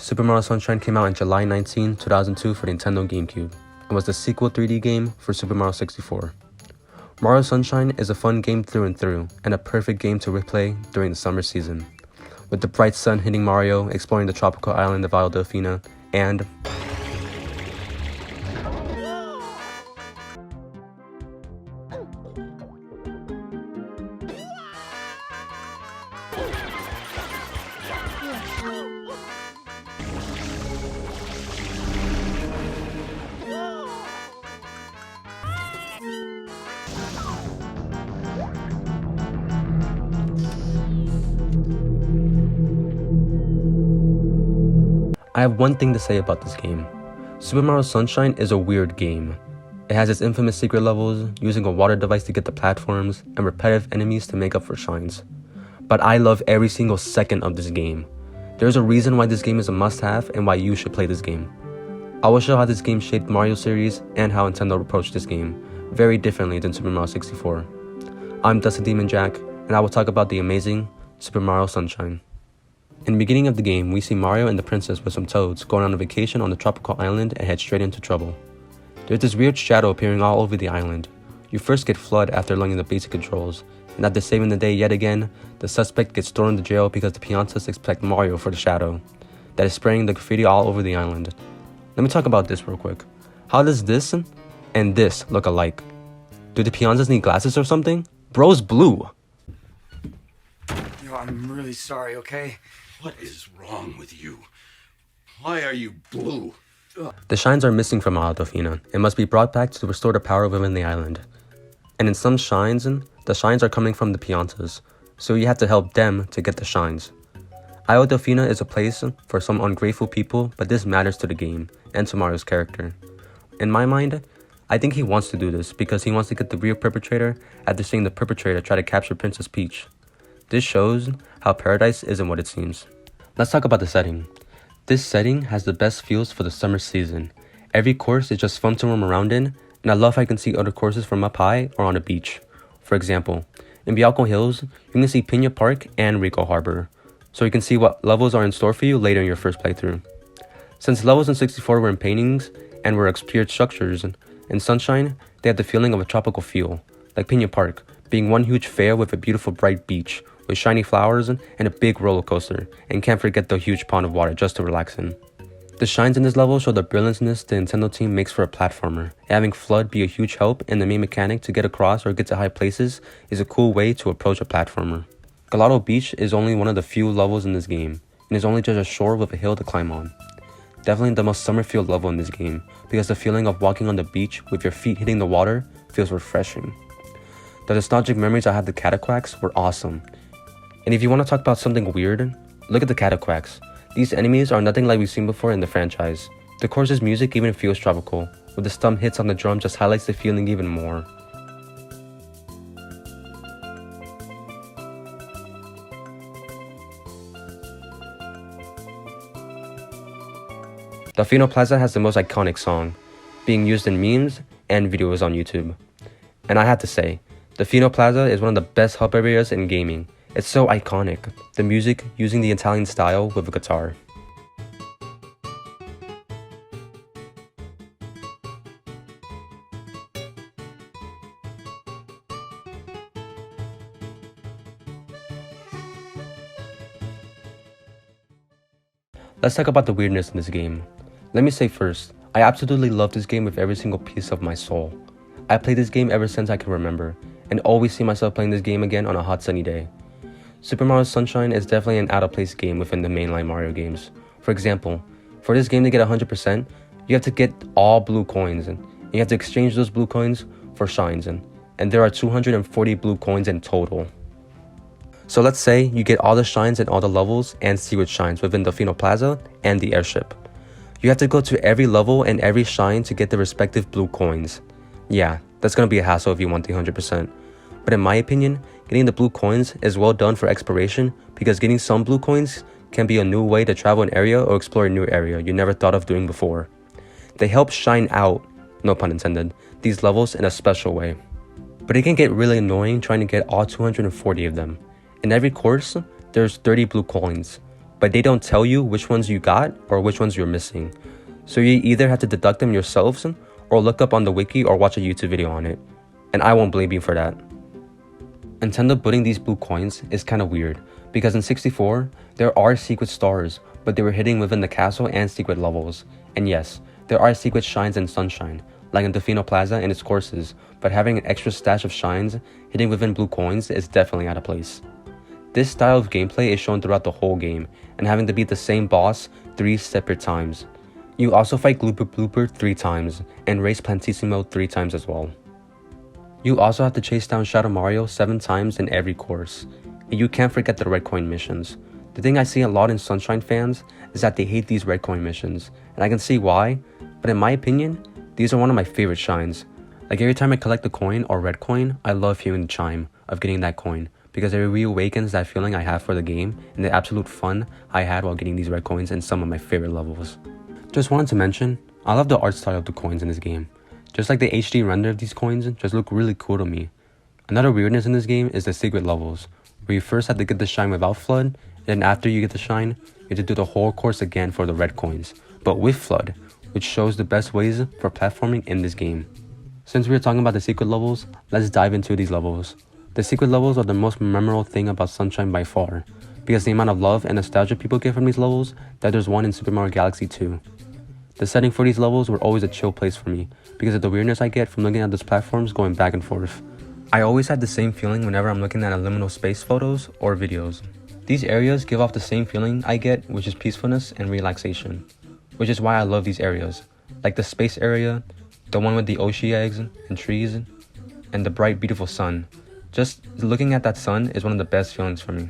Super Mario Sunshine came out on July 19, 2002 for the Nintendo GameCube, and was the sequel 3D game for Super Mario 64. Mario Sunshine is a fun game through and through, and a perfect game to replay during the summer season, with the bright sun hitting Mario, exploring the tropical island of Isla Delfina, and I have one thing to say about this game. Super Mario Sunshine is a weird game. It has its infamous secret levels, using a water device to get the platforms, and repetitive enemies to make up for shines. But I love every single second of this game. There's a reason why this game is a must-have and why you should play this game. I will show how this game shaped the Mario series and how Nintendo approached this game, very differently than Super Mario 64. I'm Dusty Demon Jack, and I will talk about the amazing Super Mario Sunshine. In the beginning of the game, we see Mario and the princess with some toads going on a vacation on the tropical island and head straight into trouble. There's this weird shadow appearing all over the island. You first get FLUDD after learning the basic controls, and after saving the day yet again, the suspect gets thrown into jail because the Piantas expect Mario for the shadow that is spraying the graffiti all over the island. Let me talk about this real quick. How does this and this look alike? Do the Piantas need glasses or something? Bro's blue! Yo, I'm really sorry, okay? What is wrong with you? Why are you blue? The shines are missing from Isla Delfina and must be brought back to restore the power within the island. And in some shines, the shines are coming from the Piantas, so you have to help them to get the shines. Isla Delfina is a place for some ungrateful people, but this matters to the game and to Mario's character. In my mind, I think he wants to do this because he wants to get the real perpetrator after seeing the perpetrator try to capture Princess Peach. This shows how paradise isn't what it seems. Let's talk about the setting. This setting has the best feels for the summer season. Every course is just fun to roam around in, and I love how you can see other courses from up high or on a beach. For example, in Bialco Hills, you can see Pina Park and Rico Harbor, so you can see what levels are in store for you later in your first playthrough. Since levels in 64 were in paintings and were obscured structures, in Sunshine, they have the feeling of a tropical feel, like Pina Park, being one huge fair with a beautiful bright beach, with shiny flowers and a big roller coaster, and can't forget the huge pond of water just to relax in. The shines in this level show the brilliantness the Nintendo team makes for a platformer, and having FLUDD be a huge help in the main mechanic to get across or get to high places is a cool way to approach a platformer. Galado Beach is only one of the few levels in this game, and is only just a shore with a hill to climb on. Definitely the most summer feel level in this game, because the feeling of walking on the beach with your feet hitting the water feels refreshing. The nostalgic memories I have of the Cataquacks were awesome. And if you want to talk about something weird, look at the Cataquacks. These enemies are nothing like we've seen before in the franchise. The course's music even feels tropical, with the stump hits on the drum just highlights the feeling even more. Delfino Plaza has the most iconic song, being used in memes and videos on YouTube. And I have to say, Delfino Plaza is one of the best hub areas in gaming. It's so iconic, the music using the Italian style with a guitar. Let's talk about the weirdness in this game. Let me say first, I absolutely love this game with every single piece of my soul. I played this game ever since I can remember, and always see myself playing this game again on a hot sunny day. Super Mario Sunshine is definitely an out-of-place game within the mainline Mario games. For example, for this game to get 100%, you have to get all blue coins, and you have to exchange those blue coins for shines, and there are 240 blue coins in total. So let's say you get all the shines in all the levels and secret shines within Delfino Plaza and the airship. You have to go to every level and every shine to get the respective blue coins. Yeah, that's gonna be a hassle if you want the 100%. But in my opinion, getting the blue coins is well done for exploration because getting some blue coins can be a new way to travel an area or explore a new area you never thought of doing before. They help shine out, no pun intended, these levels in a special way. But it can get really annoying trying to get all 240 of them. In every course, there's 30 blue coins, but they don't tell you which ones you got or which ones you're missing. So you either have to deduct them yourselves or look up on the wiki or watch a YouTube video on it. And I won't blame you for that. Nintendo putting these blue coins is kind of weird, because in 64, there are secret stars, but they were hidden within the castle and secret levels. And yes, there are secret shines in Sunshine, like in Defino Plaza and its courses, but having an extra stash of shines hidden within blue coins is definitely out of place. This style of gameplay is shown throughout the whole game, and having to beat the same boss 3 separate times. You also fight Glooper Blooper 3 times, and race Plantissimo 3 times as well. You also have to chase down Shadow Mario 7 times in every course, and you can't forget the red coin missions. The thing I see a lot in Sunshine fans is that they hate these red coin missions, and I can see why, but in my opinion, these are one of my favorite shines. Like every time I collect a coin or red coin, I love hearing the chime of getting that coin, because it reawakens that feeling I have for the game and the absolute fun I had while getting these red coins in some of my favorite levels. Just wanted to mention, I love the art style of the coins in this game. Just like the HD render of these coins just look really cool to me. Another weirdness in this game is the secret levels, where you first have to get the shine without FLUDD, and then after you get the shine, you have to do the whole course again for the red coins, but with FLUDD, which shows the best ways for platforming in this game. Since we are talking about the secret levels, let's dive into these levels. The secret levels are the most memorable thing about Sunshine by far, because the amount of love and nostalgia people get from these levels, that there's one in Super Mario Galaxy 2. The setting for these levels were always a chill place for me, because of the weirdness I get from looking at those platforms going back and forth. I always had the same feeling whenever I'm looking at liminal space photos or videos. These areas give off the same feeling I get, which is peacefulness and relaxation, which is why I love these areas, like the space area, the one with the Oshi eggs and trees, and the bright beautiful sun. Just looking at that sun is one of the best feelings for me.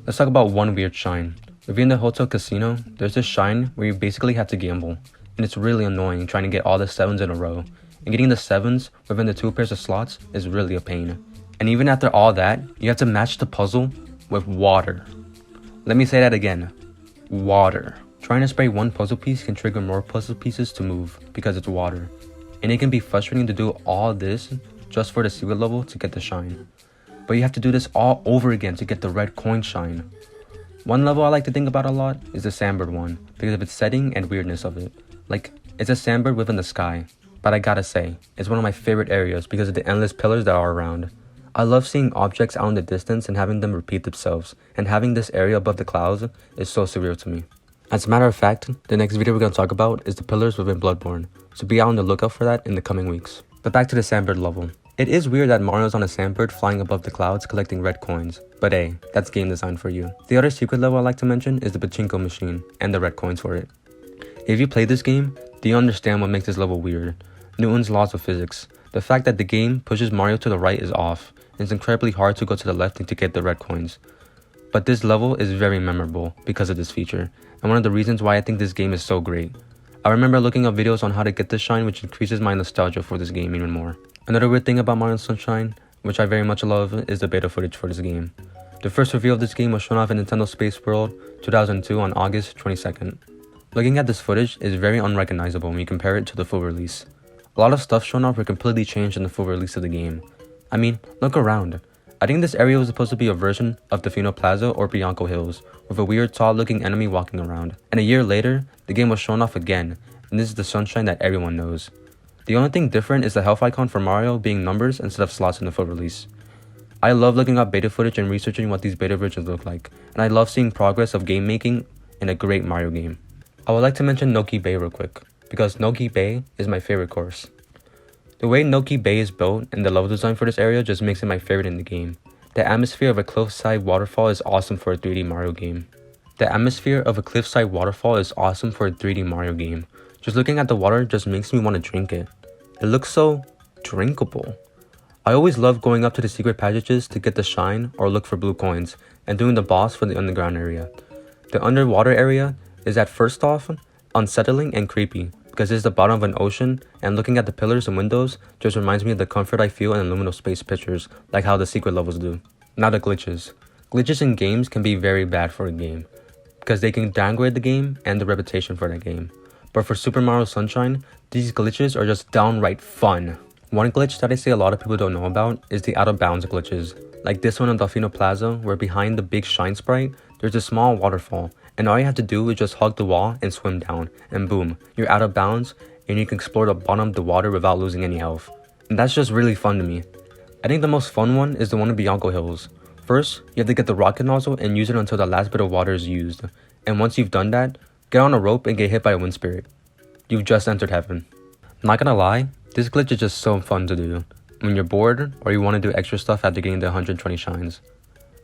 Let's talk about one weird shine. Within the Hotel Casino, there's this shine where you basically have to gamble, and it's really annoying trying to get all the 7s in a row, and getting the 7s within the 2 pairs of slots is really a pain. And even after all that, you have to match the puzzle with water. Let me say that again, water. Trying to spray one puzzle piece can trigger more puzzle pieces to move because it's water, and it can be frustrating to do all this just for the secret level to get the shine. But you have to do this all over again to get the red coin shine. One level I like to think about a lot is the sandbird one, because of its setting and weirdness of it. Like, it's a sandbird within the sky, but I gotta say, it's one of my favorite areas because of the endless pillars that are around. I love seeing objects out in the distance and having them repeat themselves, and having this area above the clouds is so surreal to me. As a matter of fact, the next video we're gonna talk about is the pillars within Bloodborne, so be out on the lookout for that in the coming weeks. But back to the sandbird level. It is weird that Mario's on a sandbird flying above the clouds collecting red coins, but hey, that's game design for you. The other secret level I like to mention is the pachinko machine and the red coins for it. If you play this game, do you understand what makes this level weird? Newton's laws of physics. The fact that the game pushes Mario to the right is off, and it's incredibly hard to go to the left to get the red coins. But this level is very memorable because of this feature, and one of the reasons why I think this game is so great. I remember looking up videos on how to get this shine, which increases my nostalgia for this game even more. Another weird thing about Mario Sunshine, which I very much love, is the beta footage for this game. The first reveal of this game was shown off in Nintendo Space World 2002 on August 22nd. Looking at this footage is very unrecognizable when you compare it to the full release. A lot of stuff shown off were completely changed in the full release of the game. I mean, look around. I think this area was supposed to be a version of Defino Plaza or Bianco Hills, with a weird tall looking enemy walking around. And a year later, the game was shown off again, and this is the Sunshine that everyone knows. The only thing different is the health icon for Mario being numbers instead of slots in the full release. I love looking up beta footage and researching what these beta versions look like, and I love seeing progress of game making in a great Mario game. I would like to mention Noki Bay real quick, because Noki Bay is my favorite course. The way Noki Bay is built and the level design for this area just makes it my favorite in the game. The atmosphere of a cliffside waterfall is awesome for a 3D Mario game. Just looking at the water just makes me want to drink it. It looks so drinkable. I always love going up to the secret passages to get the shine or look for blue coins, and doing the boss for the underground area. The underwater area is at first off unsettling and creepy, because it's the bottom of an ocean, and looking at the pillars and windows just reminds me of the comfort I feel in liminal space pictures, like how the secret levels do. Now the glitches. Glitches in games can be very bad for a game, because they can downgrade the game and the reputation for that game. But for Super Mario Sunshine, these glitches are just downright fun. One glitch that I say a lot of people don't know about is the out of bounds glitches, like this one on Delfino Plaza, where behind the big shine sprite, there's a small waterfall, And all you have to do is just hug the wall and swim down, and boom, you're out of bounds, and you can explore the bottom of the water without losing any health. And that's just really fun to me. I think the most fun one is the one in Bianco Hills. First, you have to get the rocket nozzle and use it until the last bit of water is used. And once you've done that, get on a rope and get hit by a wind spirit. You've just entered heaven. Not gonna lie, this glitch is just so fun to do when you're bored or you want to do extra stuff after getting the 120 shines.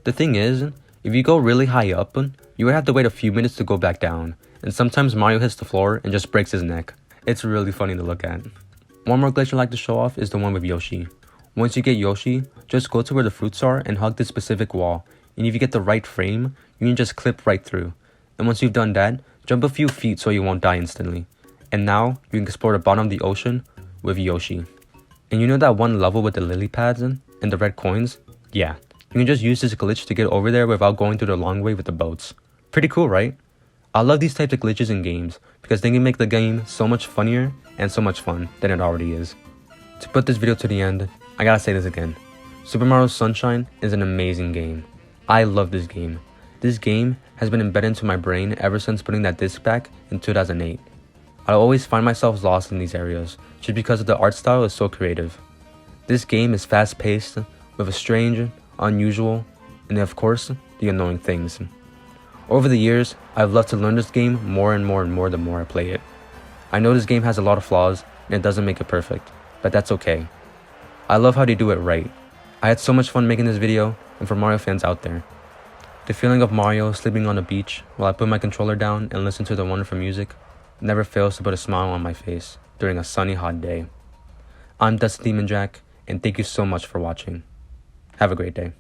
The thing is, if you go really high up, you would have to wait a few minutes to go back down, and sometimes Mario hits the floor and just breaks his neck. It's really funny to look at. One more glitch I like to show off is the one with Yoshi. Once you get Yoshi, just go to where the fruits are and hug this specific wall, and if you get the right frame, you can just clip right through. And once you've done that, jump a few feet so you won't die instantly. And now, you can explore the bottom of the ocean with Yoshi. And you know that one level with the lily pads and the red coins? Yeah, you can just use this glitch to get over there without going through the long way with the boats. Pretty cool, right? I love these types of glitches in games because they can make the game so much funnier and so much fun than it already is. To put this video to the end, I gotta say this again. Super Mario Sunshine is an amazing game. I love this game. This game has been embedded into my brain ever since putting that disc back in 2008. I always find myself lost in these areas just because the art style is so creative. This game is fast-paced with a strange, unusual, and of course, the annoying things. Over the years, I've loved to learn this game more and more the more I play it. I know this game has a lot of flaws and it doesn't make it perfect, but that's okay. I love how they do it right. I had so much fun making this video, and for Mario fans out there, the feeling of Mario sleeping on a beach while I put my controller down and listen to the wonderful music never fails to put a smile on my face during a sunny hot day. I'm Dusty Demon Jack, and thank you so much for watching. Have a great day.